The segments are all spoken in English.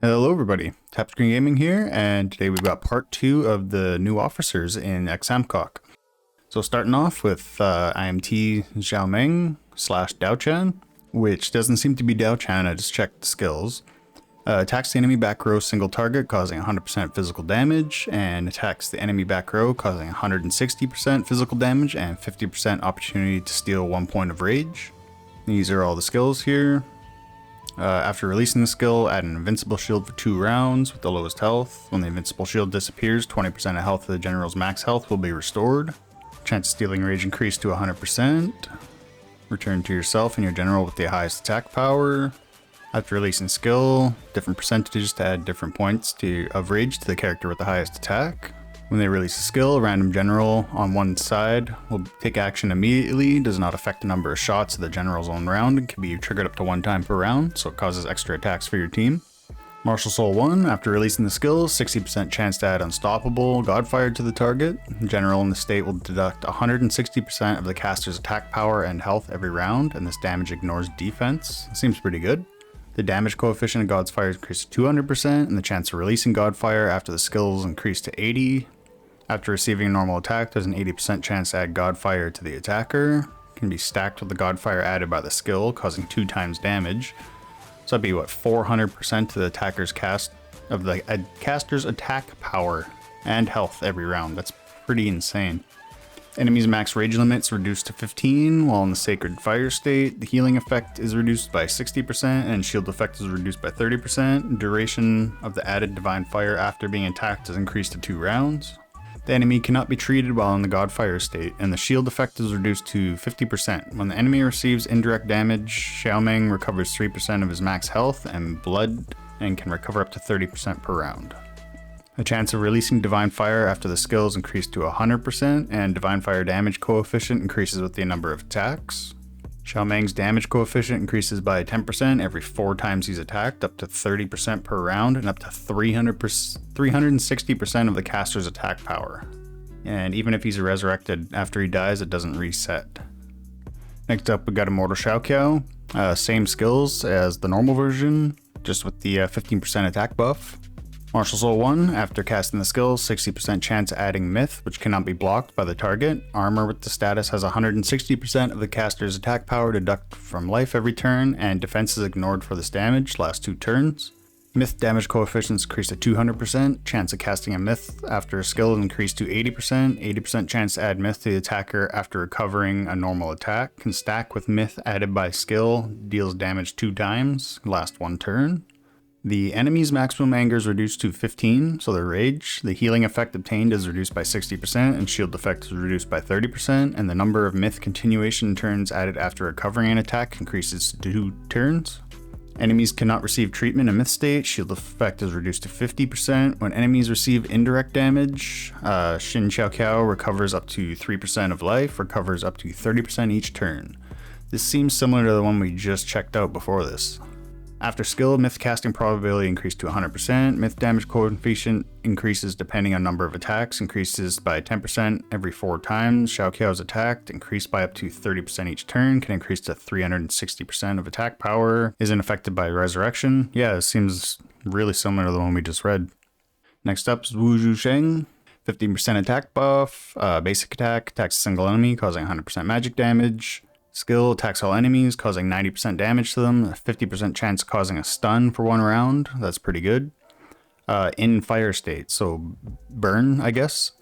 Hello everybody, TapScreen Gaming here, and today we've got part 2 of the new officers in X-Samkok. So starting off with IMT Xiao Meng / Dao Chan, which doesn't seem to be Dao Chan, I just checked the skills. Attacks the enemy back row single target, causing 100% physical damage, and attacks the enemy back row, causing 160% physical damage and 50% opportunity to steal 1 point of rage. These are all the skills here. After releasing the skill, add an invincible shield for 2 rounds with the lowest health. When the invincible shield disappears, 20% of health of the general's max health will be restored. Chance of stealing rage increased to 100%. Return to yourself and your general with the highest attack power. After releasing skill, different percentages to add different points of rage to the character with the highest attack. When they release a skill, a random general on one side will take action immediately, does not affect the number of shots of the general's own round, and can be triggered up to 1 time per round, so it causes extra attacks for your team. Martial Soul 1, after releasing the skill, 60% chance to add Unstoppable Godfire to the target. The general in the state will deduct 160% of the caster's attack power and health every round, and this damage ignores defense. Seems pretty good. The damage coefficient of God's Fire is increased to 200%, and the chance of releasing Godfire after the skill is increased to 80%. After receiving a normal attack, there's an 80% chance to add Godfire to the attacker. It can be stacked with the Godfire added by the skill, causing 2 times damage. So that'd be 400% to the attacker's caster's attack power and health every round. That's pretty insane. Enemies' max rage limit's reduced to 15, while in the Sacred Fire state, the healing effect is reduced by 60% and shield effect is reduced by 30%. Duration of the added Divine Fire after being attacked is increased to 2 rounds. The enemy cannot be treated while in the Godfire state, and the shield effect is reduced to 50%. When the enemy receives indirect damage, Xiao Meng recovers 3% of his max health and blood, and can recover up to 30% per round. The chance of releasing Divine Fire after the skill is increased to 100%, and Divine Fire damage coefficient increases with the number of attacks. Xiao Meng's damage coefficient increases by 10% every 4 times he's attacked, up to 30% per round, and up to 360% of the caster's attack power. And even if he's resurrected after he dies, it doesn't reset. Next up, we got Immortal Xiao Qiao. Same skills as the normal version, just with the 15% attack buff. Martial Soul 1, after casting the skill, 60% chance adding Myth, which cannot be blocked by the target. Armor with the status has 160% of the caster's attack power deduct from life every turn, and defense is ignored for this damage, last 2 turns. Myth damage coefficients increased to 200%, chance of casting a Myth after a skill is increased to 80%, 80% chance to add Myth to the attacker after recovering a normal attack, can stack with Myth added by skill, deals damage 2 times, last 1 turn. The enemy's maximum anger is reduced to 15, so their rage. The healing effect obtained is reduced by 60%, and shield effect is reduced by 30%, and the number of Myth continuation turns added after recovering an attack increases to 2 turns. Enemies cannot receive treatment in Myth state, shield effect is reduced to 50%. When enemies receive indirect damage, Xin Xiao Qiao recovers up to 3% of life, recovers up to 30% each turn. This seems similar to the one we just checked out before this. After skill, Myth casting probability increased to 100%, Myth damage coefficient increases depending on number of attacks, increases by 10% every 4 times. Xiao Qiao is attacked, increased by up to 30% each turn, can increase to 360% of attack power, isn't affected by resurrection. Yeah, it seems really similar to the one we just read. Next up is Xu Sheng, 15% attack buff, basic attack, attacks a single enemy, causing 100% magic damage. Skill attacks all enemies, causing 90% damage to them, a 50% chance of causing a stun for 1 round. That's pretty good. In fire state, so burn, I guess.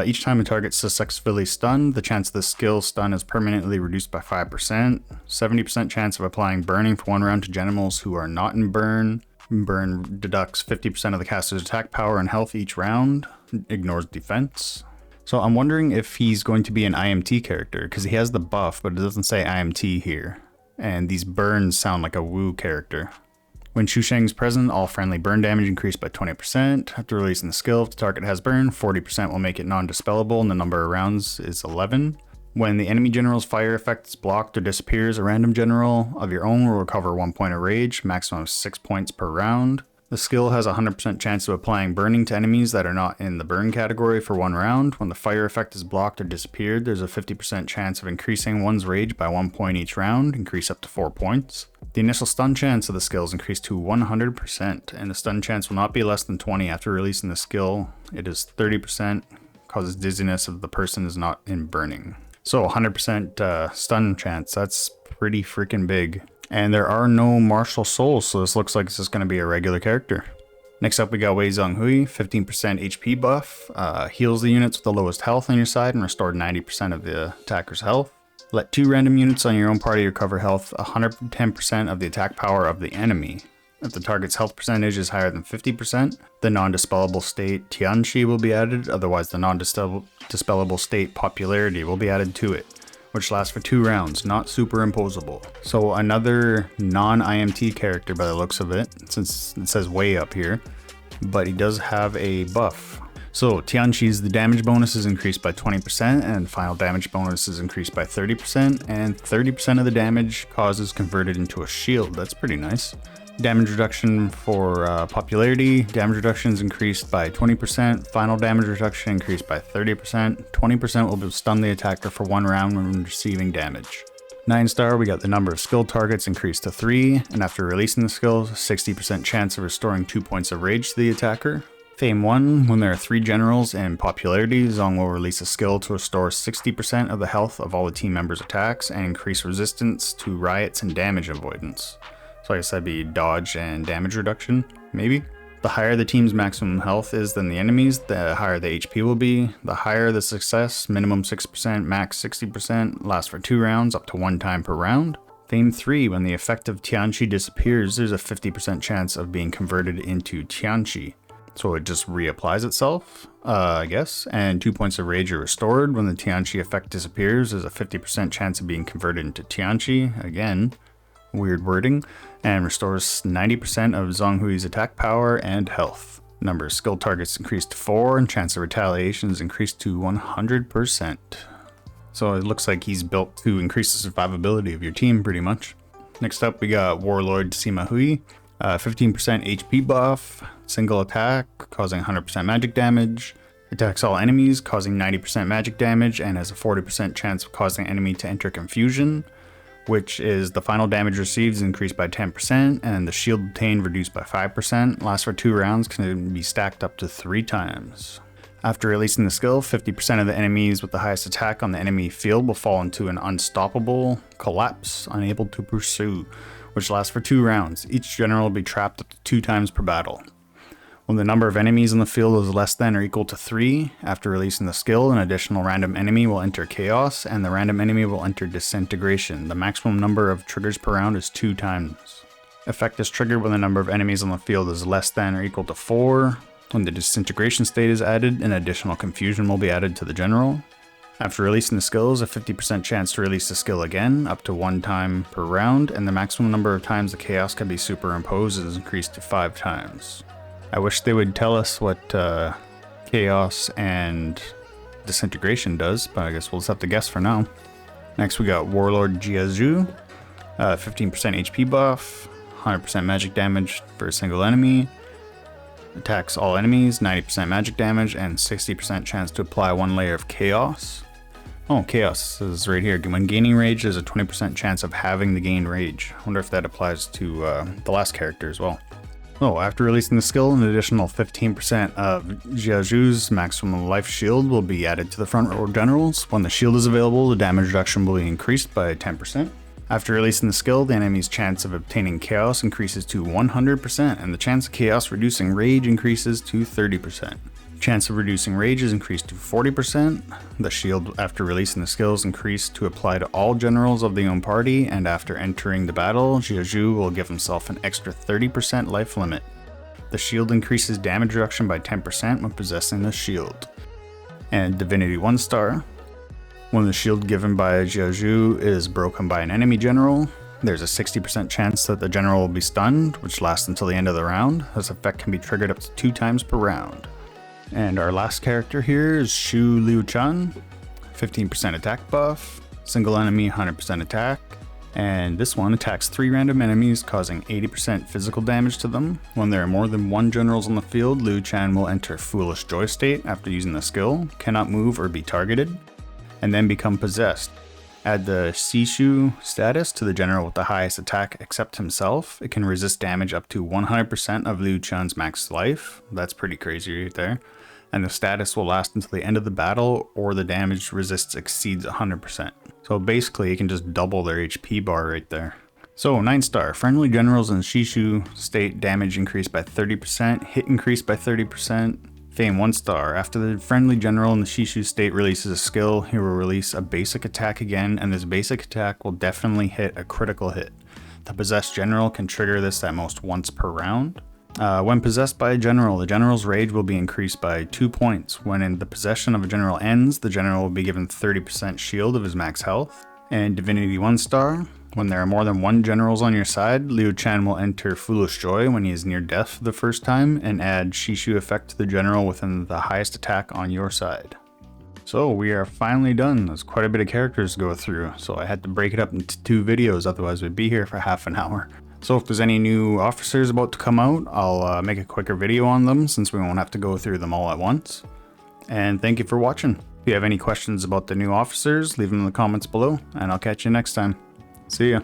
Each time a target successfully stunned, the chance of the skill stun is permanently reduced by 5%. 70% chance of applying burning for 1 round to generals who are not in burn. Burn deducts 50% of the caster's attack power and health each round, ignores defense. So I'm wondering if he's going to be an IMT character, because he has the buff, but it doesn't say IMT here. And these burns sound like a Wu character. When Shu Sheng's present, all friendly burn damage increased by 20%. After releasing the skill, if the target has burn, 40% will make it non-dispellable, and the number of rounds is 11. When the enemy general's fire effect is blocked or disappears, a random general of your own will recover 1 point of rage, maximum of 6 points per round. The skill has a 100% chance of applying burning to enemies that are not in the burn category for 1 round. When the fire effect is blocked or disappeared, there's a 50% chance of increasing one's rage by 1 point each round, increase up to 4 points. The initial stun chance of the skill is increased to 100%, and the stun chance will not be less than 20 after releasing the skill. It is 30%, causes dizziness if the person is not in burning. So 100% stun chance, that's pretty freaking big. And there are no martial souls, so this looks like it's just going to be a regular character. Next up we got Wei Zhong Hui, 15% HP buff, heals the units with the lowest health on your side and restore 90% of the attacker's health. Let 2 random units on your own party recover health 110% of the attack power of the enemy. If the target's health percentage is higher than 50%, the non-dispellable state Tianqi will be added, otherwise the non-dispellable state popularity will be added to it, which lasts for 2 rounds, not superimposable. So another non-IMT character by the looks of it, since it says Wei up here, but he does have a buff. So Tianqi's the damage bonus is increased by 20% and final damage bonus is increased by 30%, and 30% of the damage caused is converted into a shield. That's pretty nice. Damage reduction for popularity, damage reduction is increased by 20%, final damage reduction increased by 30%, 20% will stun the attacker for 1 round when receiving damage. 9-star, we got the number of skill targets increased to 3, and after releasing the skill, 60% chance of restoring 2 points of rage to the attacker. Fame 1, when there are 3 generals in popularity, Zhong will release a skill to restore 60% of the health of all the team members' attacks and increase resistance to riots and damage avoidance. So I guess that'd be dodge and damage reduction, maybe? The higher the team's maximum health is than the enemy's, the higher the HP will be. The higher the success, minimum 6%, max 60%, lasts for 2 rounds, up to 1 time per round. Fame 3, when the effect of Tianqi disappears, there's a 50% chance of being converted into Tianqi. So it just reapplies itself, I guess, and 2 points of rage are restored. When the Tianqi effect disappears, there's a 50% chance of being converted into Tianqi, again, weird wording, and restores 90% of Zhong Hui's attack power and health. Number of skill targets increased to 4, and chance of retaliation is increased to 100%. So it looks like he's built to increase the survivability of your team, pretty much. Next up, we got Warlord Sima Hui, 15% HP buff, single attack, causing 100% magic damage, attacks all enemies, causing 90% magic damage, and has a 40% chance of causing enemy to enter confusion, which is the final damage received is increased by 10%, and the shield obtained reduced by 5%, lasts for 2 rounds, can be stacked up to 3 times. After releasing the skill, 50% of the enemies with the highest attack on the enemy field will fall into an unstoppable collapse, unable to pursue, which lasts for 2 rounds. Each general will be trapped up to 2 times per battle. When the number of enemies in the field is less than or equal to 3, after releasing the skill, an additional random enemy will enter chaos, and the random enemy will enter disintegration. The maximum number of triggers per round is 2 times. Effect is triggered when the number of enemies on the field is less than or equal to 4. When the disintegration state is added, an additional confusion will be added to the general. After releasing the skill, a 50% chance to release the skill again, up to 1 time per round, and the maximum number of times the chaos can be superimposed is increased to 5 times. I wish they would tell us what chaos and disintegration does, but I guess we'll just have to guess for now. Next we got Warlord Jiazhu, 15% HP buff, 100% magic damage for a single enemy, attacks all enemies, 90% magic damage, and 60% chance to apply 1 layer of chaos. Oh, chaos is right here. When gaining rage, there's a 20% chance of having the gained rage. I wonder if that applies to the last character as well. Oh, after releasing the skill, an additional 15% of Jiazhu's maximum life shield will be added to the front row generals. When the shield is available, the damage reduction will be increased by 10%. After releasing the skill, the enemy's chance of obtaining chaos increases to 100%, and the chance of chaos reducing rage increases to 30%. Chance of reducing rage is increased to 40%. The shield after releasing the skill is increased to apply to all generals of the own party, and after entering the battle, Jiazhu will give himself an extra 30% life limit. The shield increases damage reduction by 10% when possessing the shield. And Divinity 1-star. When the shield given by Jiazhu is broken by an enemy general, there's a 60% chance that the general will be stunned, which lasts until the end of the round. This effect can be triggered up to 2 times per round. And our last character here is Shu Liu Chan, 15% attack buff, single enemy 100% attack, And this one attacks 3 random enemies, causing 80% physical damage to them. When there are more than 1 generals on the field, Liu Chan will enter Foolish Joy state after using the skill, cannot move or be targeted, and then become possessed. Add the Sishu status to the general with the highest attack except himself. It can resist damage up to 100% of Liu Chan's max life. That's pretty crazy right there. And the status will last until the end of the battle, or the damage resists exceeds 100%. So basically you can just double their HP bar right there. So 9-star, friendly generals in Shishu state damage increased by 30%, hit increased by 30%. Fame 1-star, after the friendly general in the Shishu state releases a skill, he will release a basic attack again, and this basic attack will definitely hit a critical hit. The possessed general can trigger this at most once per round. When possessed by a general, the general's rage will be increased by 2 points. When the possession of a general ends, the general will be given 30% shield of his max health. And Divinity 1-star, when there are more than 1 generals on your side, Liu Chan will enter Foolish Joy when he is near death the first time, and add Shishu effect to the general within the highest attack on your side. So we are finally done. There's quite a bit of characters to go through, so I had to break it up into 2 videos, otherwise we'd be here for half an hour. So if there's any new officers about to come out, I'll make a quicker video on them since we won't have to go through them all at once. And thank you for watching. If you have any questions about the new officers, leave them in the comments below, and I'll catch you next time. See ya.